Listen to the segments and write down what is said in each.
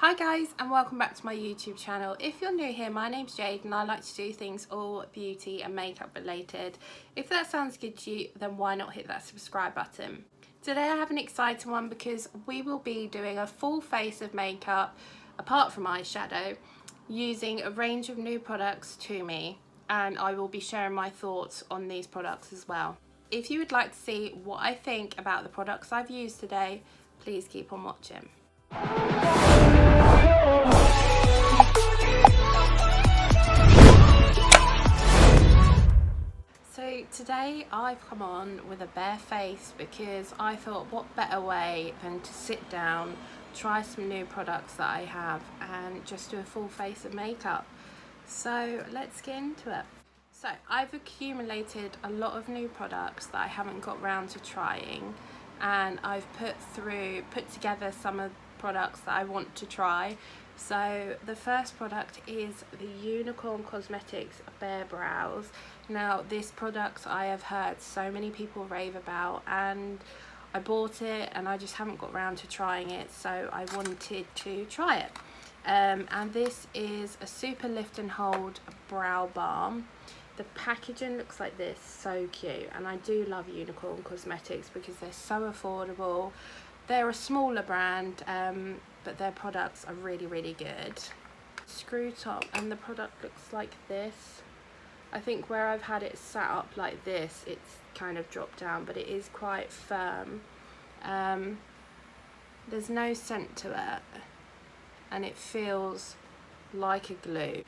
Hi guys, and welcome back to my YouTube channel. If you're new here, my name's Jade and I like to do things all beauty and makeup related. If that sounds good to you, then why not hit that subscribe button. Today I have an exciting one because we will be doing a full face of makeup apart from eyeshadow using a range of new products to me, and I will be sharing my thoughts on these products as well. If you would like to see what I think about the products I've used today, please keep on watching. So today I've come on with a bare face because I thought what better way than to sit down, try some new products that I have and just do a full face of makeup. So let's get into it. So I've accumulated a lot of new products that I haven't got round to trying, and I've put together some of the products that I want to try. So the first product is the Unicorn Cosmetics Bare Brows. Now this product I have heard so many people rave about, and I bought it and I just haven't got round to trying it, so I wanted to try it. And this is a super lift and hold brow balm. The packaging looks like this, so cute, and I do love Unicorn Cosmetics because they're so affordable. They're a smaller brand, but their products are really good. Screw top, and the product looks like this. I think where I've had it sat up like this, it's kind of dropped down, but it is quite firm. There's no scent to it, and it feels like a glue.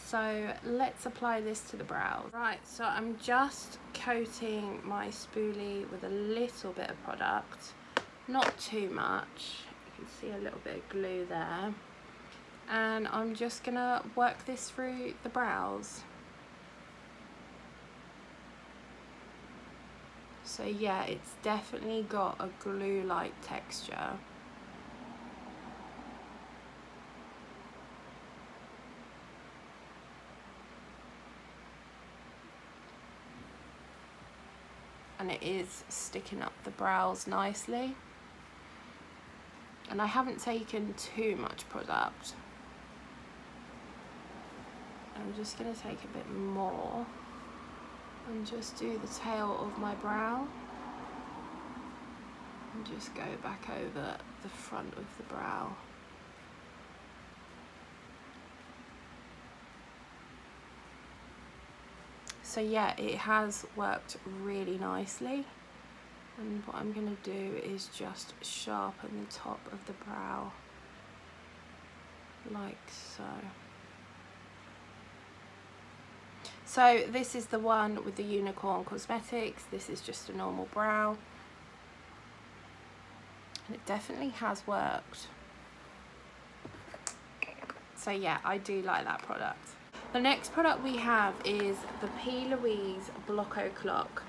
So let's apply this to the brows. Right, so I'm just coating my spoolie with a little bit of product, not too much. You can see a little bit of glue there, and I'm just gonna work this through the brows. So yeah, it's definitely got a glue-like texture. And it is sticking up the brows nicely. And I haven't taken too much product. I'm just going to take a bit more and just do the tail of my brow and just go back over the front of the brow. So yeah, it has worked really nicely, and what I'm going to do is just sharpen the top of the brow like so. So this is the one with the Unicorn Cosmetics. This is just a normal brow, and it definitely has worked. So yeah, I do like that product. The next product we have is the Louise Blush Clock.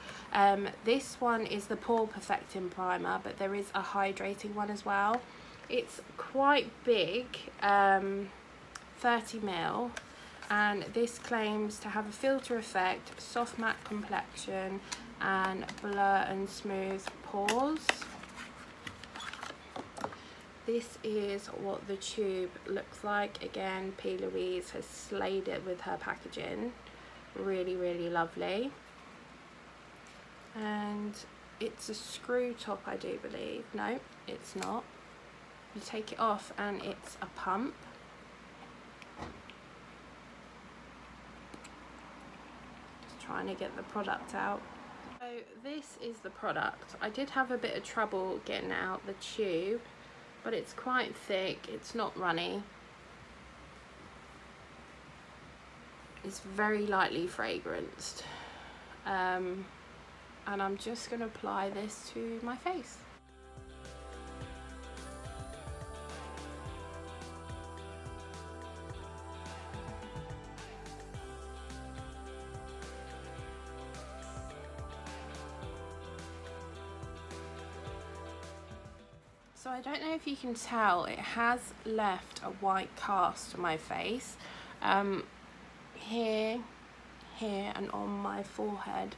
This one is the Pore Perfecting Primer, but there is a hydrating one as well. It's quite big, 30 ml, and this claims to have a filter effect, soft matte complexion, and blur and smooth pores. This is what the tube looks like. Again, Louise has slayed it with her packaging. Really lovely. And it's a screw top, I do believe. No, it's not. You take it off and it's a pump. Just trying to get the product out. So this is the product. I did have a bit of trouble getting out the tube, but it's quite thick, it's not runny. It's very lightly fragranced. And I'm just gonna apply this to my face. So I don't know if you can tell, it has left a white cast on my face. Here, and on my forehead.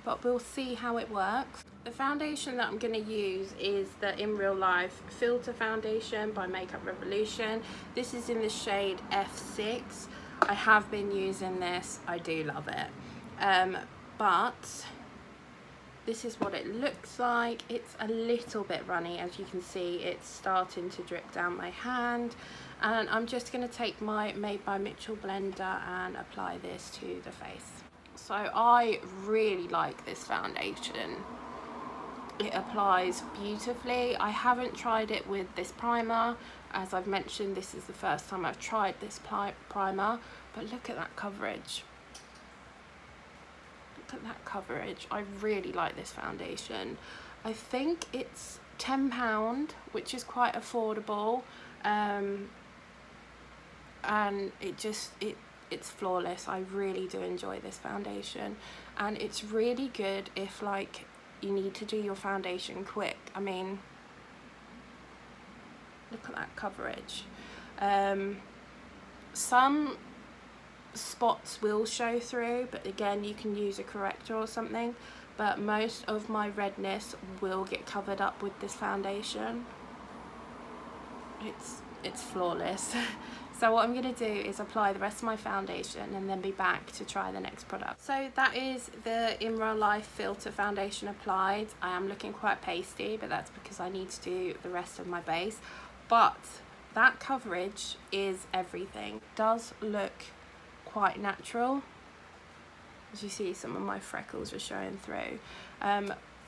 but we'll see how it works. The foundation that I'm going to use is the In Real Life Filter Foundation by Makeup Revolution. This is in the shade F6. I have been using this, I do love it, but this is what it looks like. It's a little bit runny, as you can see. It's starting to drip down my hand, and I'm just going to take my Made by Mitchell blender and apply this to the face. So I really like this foundation. It applies beautifully. I haven't tried it with this primer. As I've mentioned, this is the first time I've tried this primer, but look at that coverage. Look at that coverage. I really like this foundation. I think it's £10, which is quite affordable, and it's flawless. I really do enjoy this foundation, and it's really good if like you need to do your foundation quick. I mean, look at that coverage. Some spots will show through, but again, you can use a corrector or something, but most of my redness will get covered up with this foundation. It's flawless. So what I'm going to do is apply the rest of my foundation and then be back to try the next product. So that is the In Real Life Filter Foundation applied. I am looking quite pasty, but that's because I need to do the rest of my base. But that coverage is everything. It does look quite natural. As you see, some of my freckles are showing through.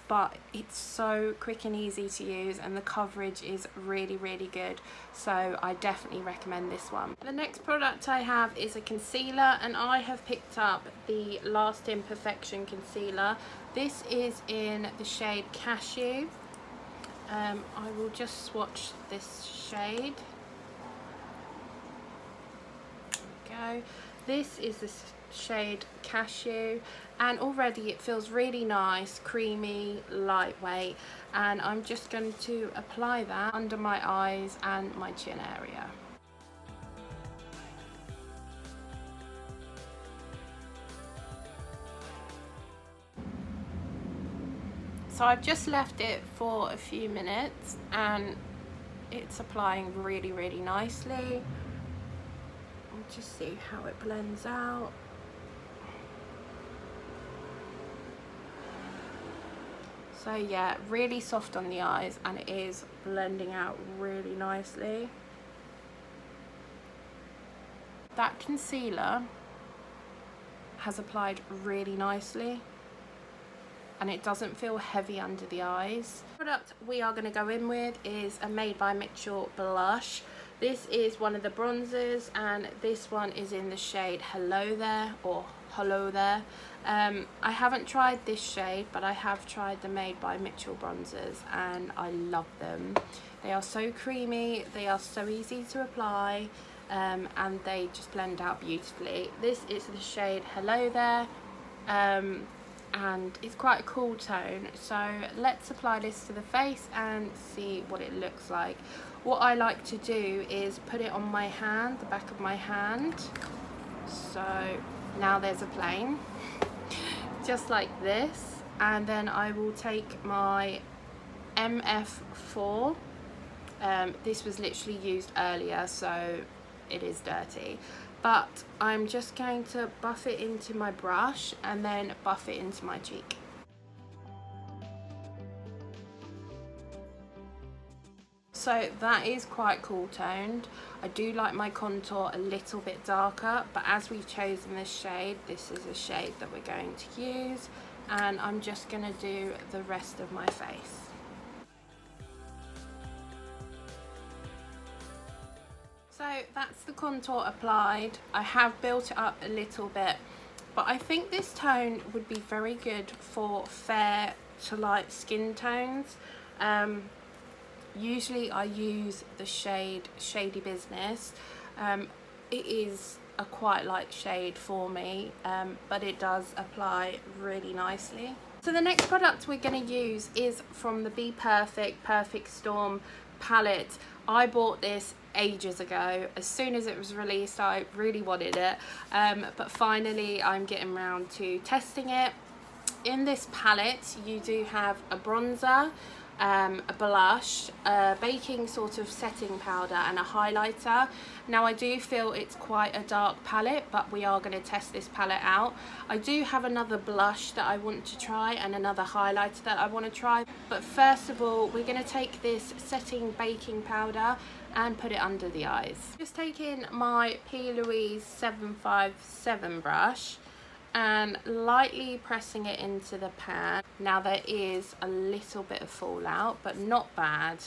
But it's so quick and easy to use, and the coverage is really, really good. So I definitely recommend this one. The next product I have is a concealer, and I have picked up the Lasting Perfection concealer. This is in the shade Cashew. I will just swatch this shade. There we go. This is the shade Cashew, and already it feels really nice, creamy, lightweight, and I'm just going to apply that under my eyes and my chin area. So I've just left it for a few minutes, and it's applying really, really nicely. I'll just see how it blends out. So yeah, really soft on the eyes, and it is blending out really nicely. That concealer has applied really nicely, and it doesn't feel heavy under the eyes. The product we are going to go in with is a Made by Mitchell blush. This is one of the bronzers, and this one is in the shade Hello There, or Hello There. I haven't tried this shade, but I have tried the Made by Mitchell bronzers, and I love them. They are so creamy, they are so easy to apply, and they just blend out beautifully. This is the shade Hello There, and it's quite a cool tone. So let's apply this to the face and see what it looks like. What I like to do is put it on my hand, the back of my hand. So now there's a plane, just like this, and then I will take my MF4. This was literally used earlier, so it is dirty, but I'm just going to buff it into my brush and then buff it into my cheek. So that is quite cool toned. I do like my contour a little bit darker, but as we've chosen this shade, this is a shade that we're going to use, and I'm just going to do the rest of my face. So that's the contour applied. I have built it up a little bit, but I think this tone would be very good for fair to light skin tones. Usually I use the shade Shady Business. It is a quite light shade for me, but it does apply really nicely. So the next product we're going to use is from the BPERFECT Perfect Storm palette. I bought this ages ago. As soon as it was released, I really wanted it, but finally I'm getting around to testing it. in this palette you do have a bronzer, a blush, a baking sort of setting powder and a highlighter. Now I do feel it's quite a dark palette, but we are going to test this palette out. I do have another blush that I want to try and another highlighter that I want to try, but first of all we're going to take this setting baking powder and put it under the eyes. Just taking my Louise 757 brush and lightly pressing it into the pan. Now there is a little bit of fallout, but not bad.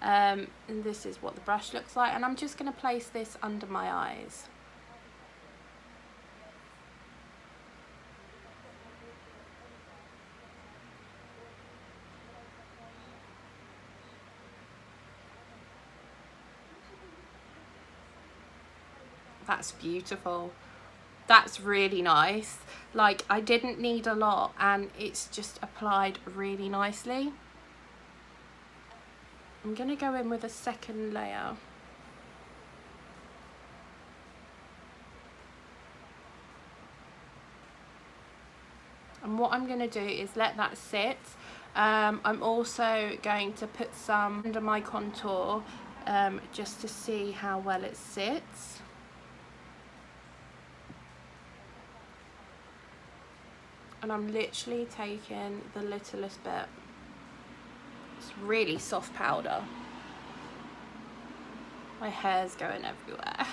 And this is what the brush looks like, and I'm just going to place this under my eyes. That's beautiful. That's really nice. Like, I didn't need a lot and it's just applied really nicely. I'm gonna go in with a second layer. And what I'm gonna do is let that sit. I'm also going to put some under my contour just to see how well it sits. And I'm literally taking the littlest bit. It's really soft powder. My hair's going everywhere.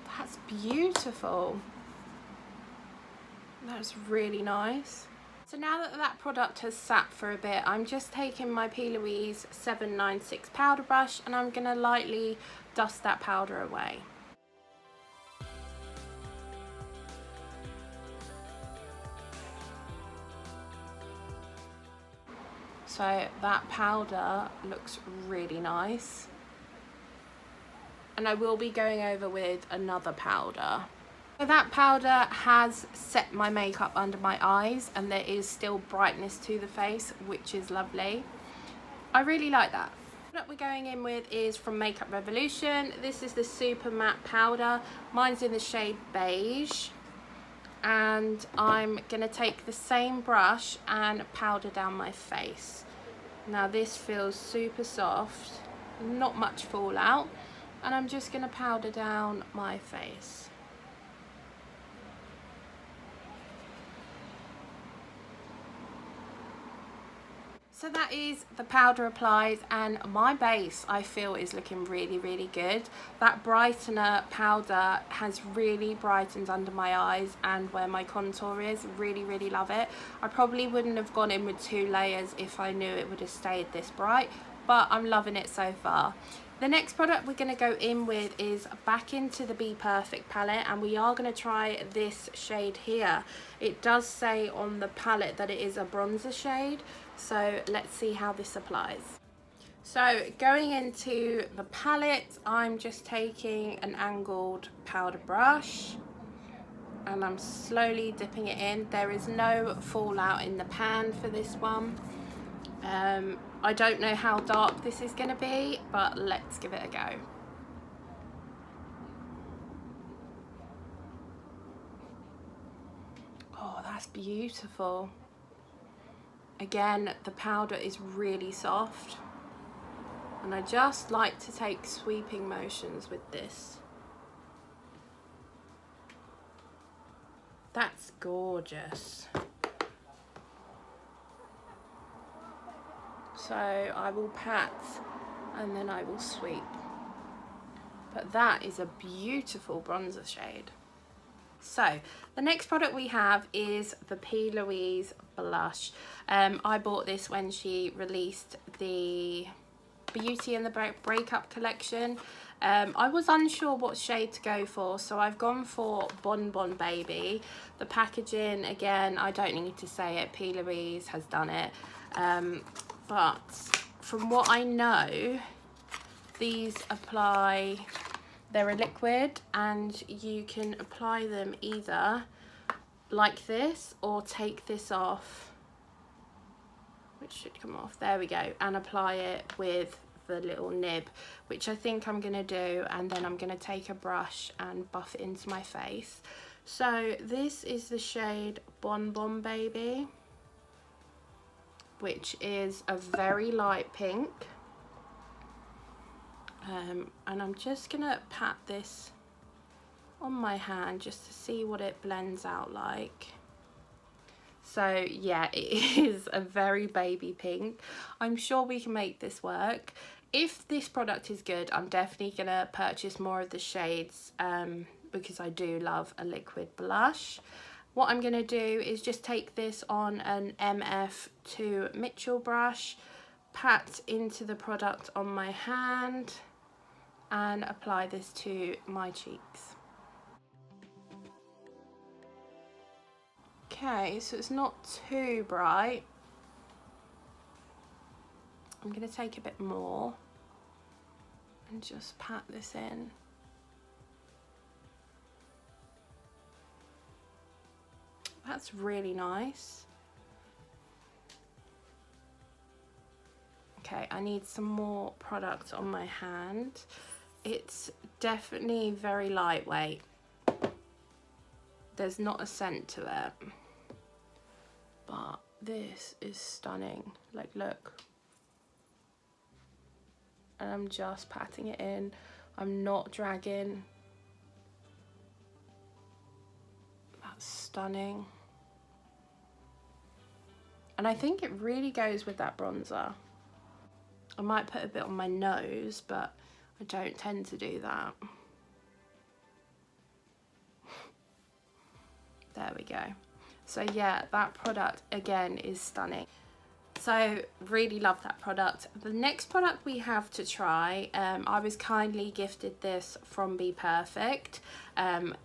That's beautiful. That's really nice. So now that that product has sat for a bit, I'm just taking my Louise 796 powder brush and I'm gonna lightly dust that powder away. So that powder looks really nice. And I will be going over with another powder. So that powder has set my makeup under my eyes and there is still brightness to the face, which is lovely. I really like that. What we're going in with is from Makeup Revolution. This is the Super Matte Powder. Mine's in the shade Beige. And I'm gonna take the same brush and powder down my face. Now this feels super soft, not much fallout, and I'm just gonna powder down my face. So that is the powder applied, and my base I feel is looking really, really good. That brightener powder has really brightened under my eyes and where my contour is. Really, really love it. I probably wouldn't have gone in with 2 layers if I knew it would have stayed this bright, but I'm loving it so far. The next product we're going to go in with is back into the BPERFECT palette, and we are going to try this shade here. It does say on the palette that it is a bronzer shade, so let's see how this applies. So going into the palette, I'm just taking an angled powder brush and I'm slowly dipping it in. There is no fallout in the pan for this one. I don't know how dark this is going to be, but let's give it a go. Oh, that's beautiful. Again, the powder is really soft, and I just like to take sweeping motions with this. That's gorgeous. So I will pat and then I will sweep. But that is a beautiful bronzer shade. So the next product we have is the Louise Blush. I bought this when she released the Beauty and the Breakup collection. I was unsure what shade to go for, so I've gone for Bon Bon Baby. The packaging, again, I don't need to say it, Louise has done it. But from what I know, these apply, they're a liquid and you can apply them either like this or take this off, which should come off, there we go, and apply it with the little nib, which I think I'm gonna do, and then I'm gonna take a brush and buff it into my face. So this is the shade Bon Bon Baby, which is a very light pink. And I'm just gonna pat this on my hand just to see what it blends out like. So yeah, it is a very baby pink. I'm sure we can make this work. If this product is good, I'm definitely gonna purchase more of the shades because I do love a liquid blush. What I'm gonna do is just take this on an MF2 Mitchell brush, pat into the product on my hand, and apply this to my cheeks. Okay, so it's not too bright. I'm going to take a bit more and just pat this in. That's really nice. Okay, I need some more product on my hand. It's definitely very lightweight. There's not a scent to it. But this is stunning. Like, look. And I'm just patting it in. I'm not dragging. That's stunning. And I think it really goes with that bronzer. I might put a bit on my nose, but I don't tend to do that. There we go. So yeah, that product again is stunning. So really love that product. The next product we have to try, I was kindly gifted this from BPERFECT.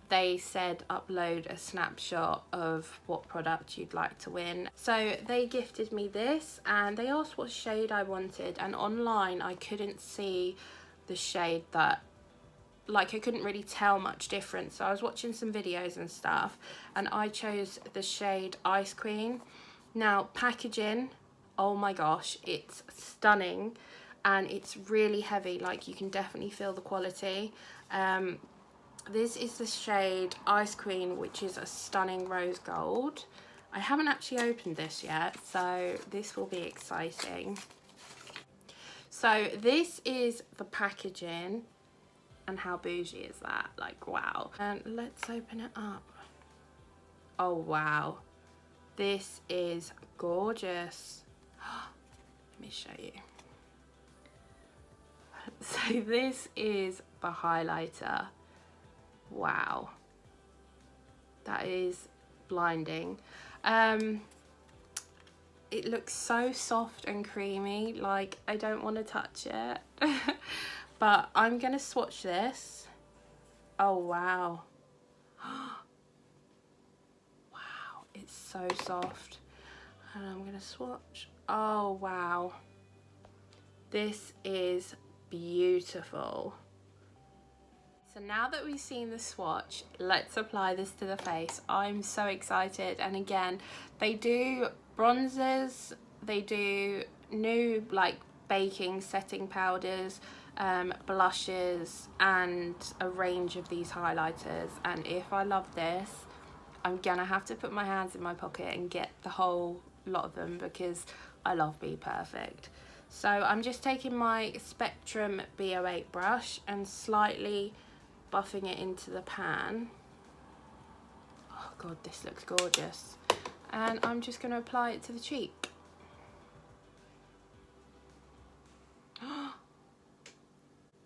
They said upload a snapshot of what product you'd like to win. So they gifted me this and they asked what shade I wanted, and online I couldn't see the shade that, like, I couldn't really tell much difference. So I was watching some videos and stuff and I chose the shade Ice Queen. Now packaging, oh my gosh, it's stunning and it's really heavy. Like, you can definitely feel the quality. This is the shade Ice Queen, which is a stunning rose gold. I haven't actually opened this yet, so this will be exciting. So this is the packaging. And how bougie is that? Like, wow. And let's open it up. Oh, wow. This is gorgeous. Let me show you. So this is the highlighter. Wow. That is blinding. It looks so soft and creamy. Like, I don't want to touch it. But I'm gonna swatch this. Oh wow. Wow, it's so soft. And I'm gonna swatch. Oh wow. This is beautiful. So now that we've seen the swatch, let's apply this to the face. I'm so excited. And again, they do bronzers, they do new like baking setting powders, blushes, and a range of these highlighters. And if I love this, I'm gonna have to put my hands in my pocket and get the whole lot of them because I love BPERFECT. So I'm just taking my Spectrum B08 brush and slightly buffing it into the pan. Oh god, this looks gorgeous. And I'm just gonna apply it to the cheek.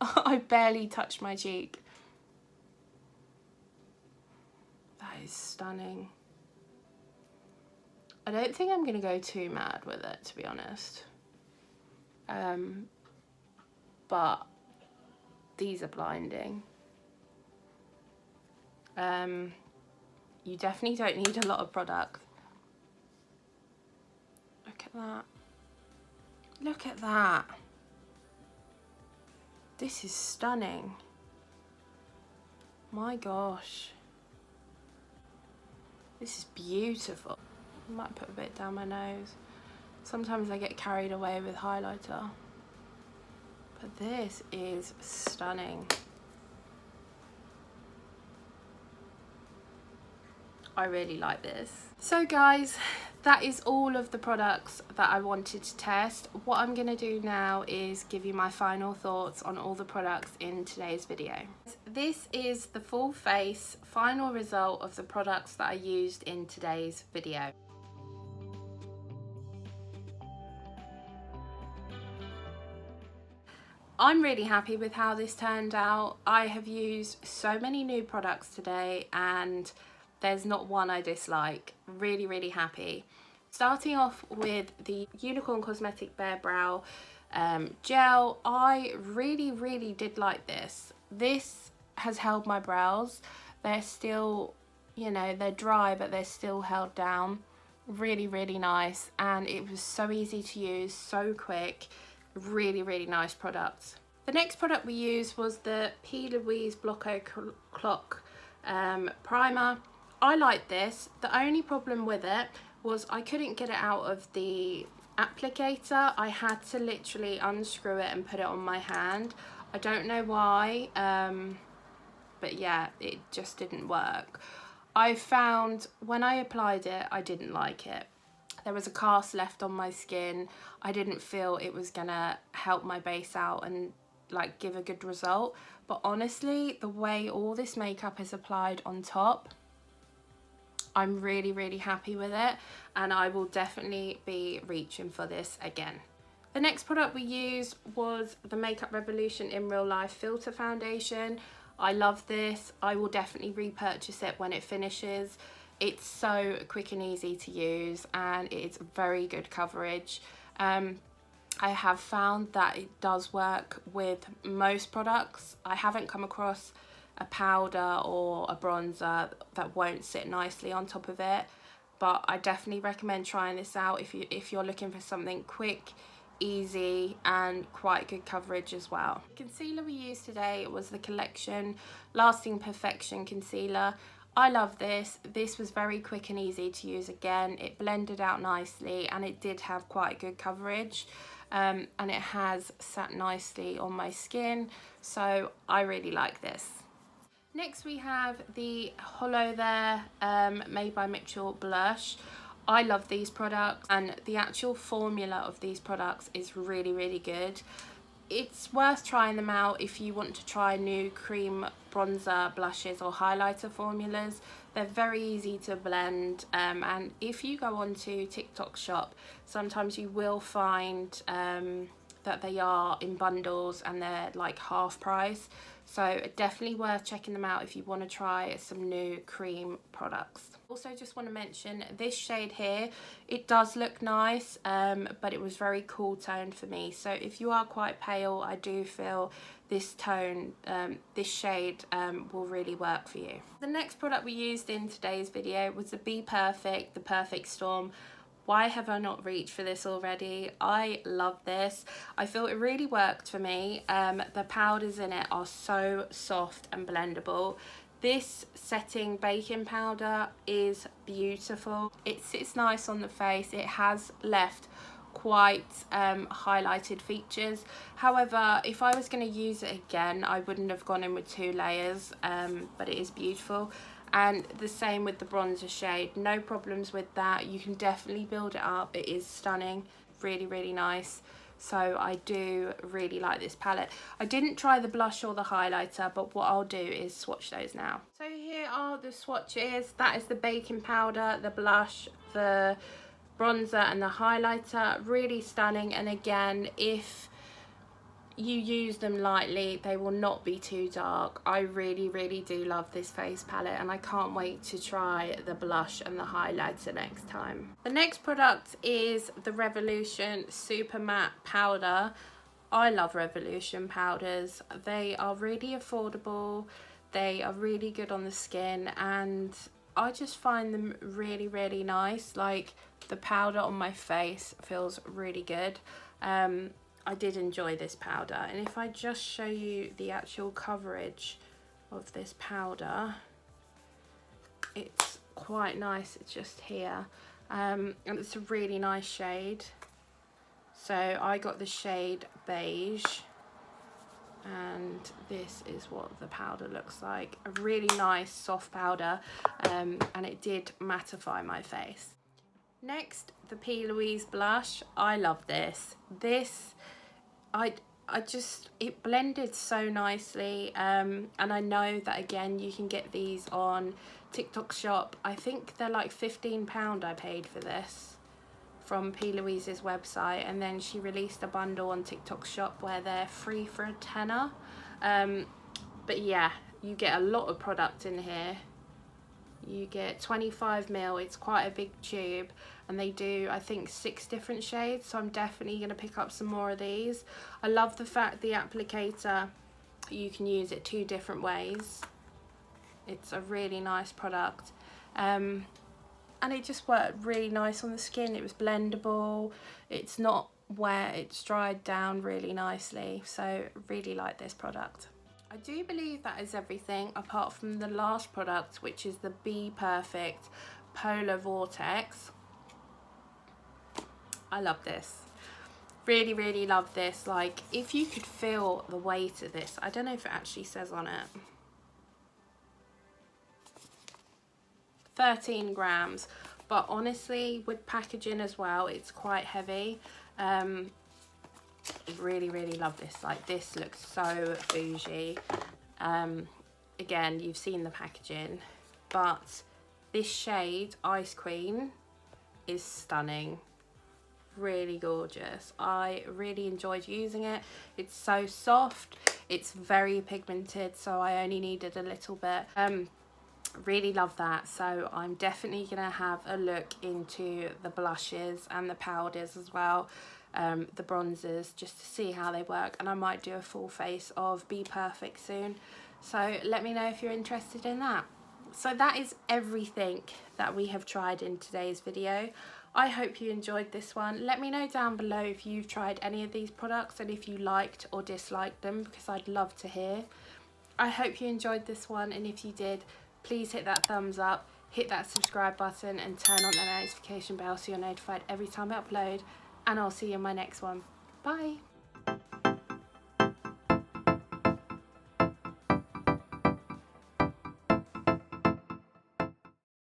I barely touched my cheek. That is stunning. I don't think I'm gonna go too mad with it, to be honest. But these are blinding. You definitely don't need a lot of product. Look at that. Look at that. This is stunning. My gosh. This is beautiful. I might put a bit down my nose. Sometimes I get carried away with highlighter. but this is stunning. I really like this. So guys, that is all of the products that I wanted to test. What I'm going to do now is give you my final thoughts on all the products in today's video. This is the full face final result of the products that I used in today's video. I'm really happy with how this turned out. I have used so many new products today and there's not one I dislike. Really, really happy. Starting off with the Unicorn Cosmetic Bare Brow gel, I really did like this. This has held my brows. They're still, you know, they're dry, but they're still held down. Really nice, and it was so easy to use, so quick. Really nice product. The next product we used was the Louise Blush Clock primer. I like this. The only problem with it was I couldn't get it out of the applicator. I had to literally unscrew it and put it on my hand. I don't know why, but yeah, it just didn't work. I found when I applied it, I didn't like it. There was a cast left on my skin. I didn't feel it was gonna help my base out and like give a good result. But honestly, the way all this makeup is applied on top, I'm really happy with it, and I will definitely be reaching for this again. The next product we used was the Makeup Revolution in Real Life Filter Foundation. I love this. I will definitely repurchase it when it finishes. It's so quick and easy to use, and it's very good coverage. I have found that it does work with most products. I haven't come across a powder or a bronzer that won't sit nicely on top of it, but I definitely recommend trying this out if you're looking for something quick, easy, and quite good coverage as well. The concealer we used today was the Collection Lasting Perfection Concealer. I love this. This was very quick and easy to use again. It blended out nicely and it did have quite good coverage, and it has sat nicely on my skin, so I really like this. Next we have the Hello There Made by Mitchell blush. I love these products, and the actual formula of these products is really good. It's worth trying them out if you want to try new cream bronzer, blushes or highlighter formulas. They're very easy to blend, and if you go onto TikTok shop, sometimes you will find that they are in bundles and they're like half price. So definitely worth checking them out if you want to try some new cream products. Also just want to mention this shade here, it does look nice, but it was very cool toned for me. So if you are quite pale, I do feel this tone, this shade will really work for you. The next product we used in today's video was the BPERFECT, the Perfect Storm. Why have I not reached for this already? I love this. I feel it really worked for me. The powders in it are so soft and blendable. This setting baking powder is beautiful. It sits nice on the face. It has left quite highlighted features. However, if I was going to use it again, I wouldn't have gone in with 2 layers, but it is beautiful. And the same with the bronzer shade, no problems with that. You can definitely build it up. It is stunning, really nice. So I do really like this palette. I didn't try the blush or the highlighter, but what I'll do is swatch those now. So here are the swatches. That is the baking powder, the blush, the bronzer and the highlighter. Really stunning, and again, if you use them lightly, they will not be too dark. I really do love this face palette, and I can't wait to try the blush and the highlighter next time. The next product is the Revolution Super Matte Powder. I love Revolution powders. They are really affordable, they are really good on the skin, and I just find them really nice. Like, the powder on my face feels really good. I did enjoy this powder, and if I just show you the actual coverage of this powder, it's quite nice. It's just here, and it's a really nice shade. So I got the shade Beige, and this is what the powder looks like. A really nice soft powder, and it did mattify my face. Next, the Louise Blush. I love this. It blended so nicely, and I know that again you can get these on TikTok shop. I think they're like £15 I paid for this from Louise's website, and then she released a bundle on TikTok shop where they're free for a tenner. But yeah, you get a lot of product in here. You get 25ml, it's quite a big tube, and they do I think 6 different shades, so I'm definitely going to pick up some more of these. I love the fact the applicator, you can use it 2 different ways. It's a really nice product, and it just worked really nice on the skin. It was blendable, it's not wet, it's dried down really nicely, so really like this product. I do believe that is everything apart from the last product, which is the BPERFECT Polar Vortex. I love this. Really, really love this. Like, if you could feel the weight of this, I don't know if it actually says on it. 13 grams, but honestly, with packaging as well, it's quite heavy. Really, really love this. Like, this looks so bougie. Again, you've seen the packaging, but this shade, Ice Queen, is stunning. Really gorgeous. I really enjoyed using it. It's so soft, it's very pigmented, so I only needed a little bit. Really love that, so I'm definitely gonna have a look into the blushes and the powders as well, the bronzers, just to see how they work, and I might do a full face of BPERFECT soon, so let me know if you're interested in that. So that is everything that we have tried in today's video. I hope you enjoyed this one. Let me know down below if you've tried any of these products and if you liked or disliked them, because I'd love to hear. I hope you enjoyed this one, and if you did, please hit that thumbs up, hit that subscribe button, and turn on the notification bell so you're notified every time I upload, and I'll see you in my next one. Bye!